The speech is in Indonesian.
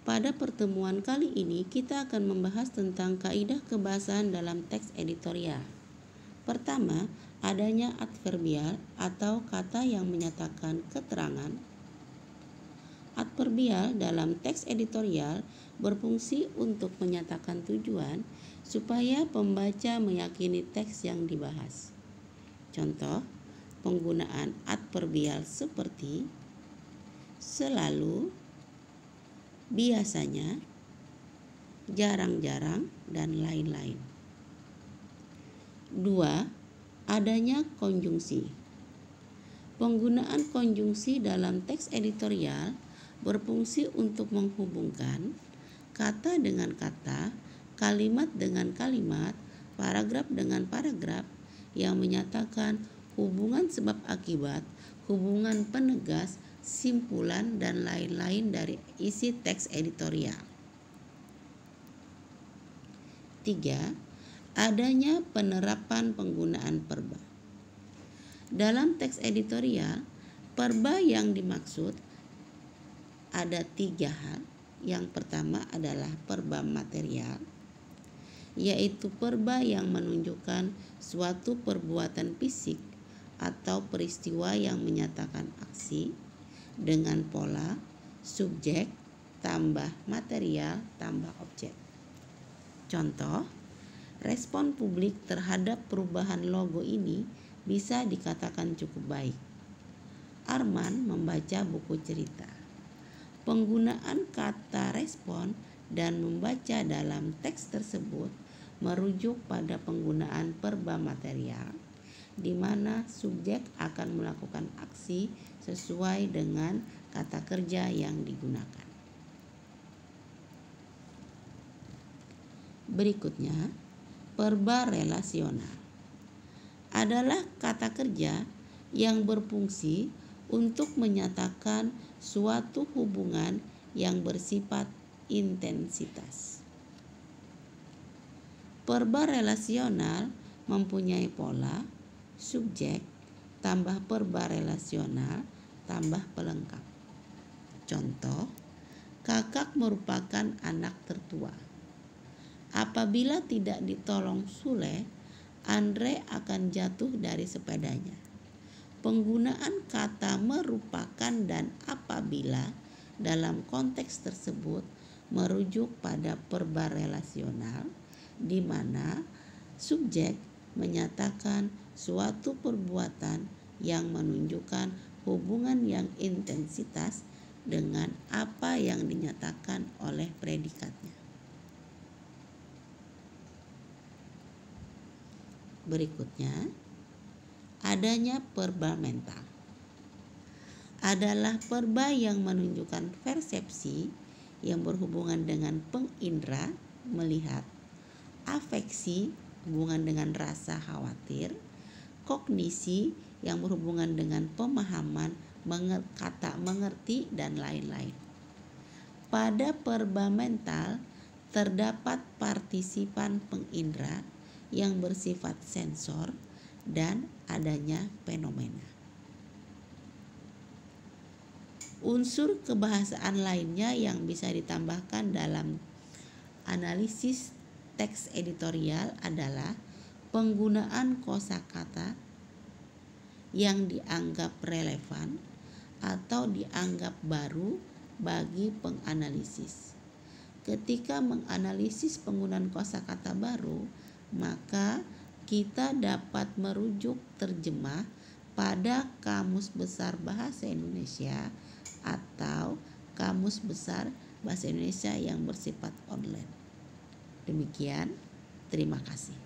Pada pertemuan kali ini kita akan membahas tentang kaidah kebahasaan dalam teks editorial. Pertama, adanya adverbial atau kata yang menyatakan keterangan. Adverbial dalam teks editorial berfungsi untuk menyatakan tujuan supaya pembaca meyakini teks yang dibahas. Contoh, penggunaan adverbial seperti selalu, biasanya, jarang-jarang, dan lain-lain. 2. Adanya konjungsi. Penggunaan konjungsi dalam teks editorial berfungsi untuk menghubungkan kata dengan kata, kalimat dengan kalimat, paragraf dengan paragraf yang menyatakan hubungan sebab akibat, hubungan penegas, simpulan, dan lain-lain dari isi teks editorial. 3. Adanya penerapan penggunaan verba. Dalam teks editorial, verba yang dimaksud ada 3 hal. Yang pertama adalah verba material, yaitu verba yang menunjukkan suatu perbuatan fisik atau peristiwa yang menyatakan aksi dengan pola subjek tambah material tambah objek. Contoh, respon publik terhadap perubahan logo ini bisa dikatakan cukup baik. Arman membaca buku cerita. Penggunaan kata respon dan membaca dalam teks tersebut merujuk pada penggunaan verba material, di mana subjek akan melakukan aksi sesuai dengan kata kerja yang digunakan. Berikutnya, verba relasional adalah kata kerja yang berfungsi untuk menyatakan suatu hubungan yang bersifat intensitas. Verba relasional mempunyai pola subjek tambah verba relasional tambah pelengkap. Contoh, kakak merupakan anak tertua. Apabila tidak ditolong Sule, Andre akan jatuh dari sepedanya. Penggunaan kata merupakan dan apabila dalam konteks tersebut merujuk pada verba relasional, di mana subjek menyatakan suatu perbuatan yang menunjukkan hubungan yang intensitas dengan apa yang dinyatakan oleh predikatnya. Berikutnya, adanya verba mental. Adalah verba yang menunjukkan persepsi yang berhubungan dengan pengindra, melihat, afeksi, hubungan dengan rasa khawatir, kognisi yang berhubungan dengan pemahaman, kata mengerti, dan lain-lain. Pada verba mental terdapat partisipan pengindra yang bersifat sensor dan adanya fenomena. Unsur kebahasaan lainnya yang bisa ditambahkan dalam analisis teks editorial adalah penggunaan kosakata yang dianggap relevan atau dianggap baru bagi penganalisis. Ketika menganalisis penggunaan kosakata baru, maka kita dapat merujuk terjemah pada Kamus Besar Bahasa Indonesia atau Kamus Besar Bahasa Indonesia yang bersifat online. Demikian, terima kasih.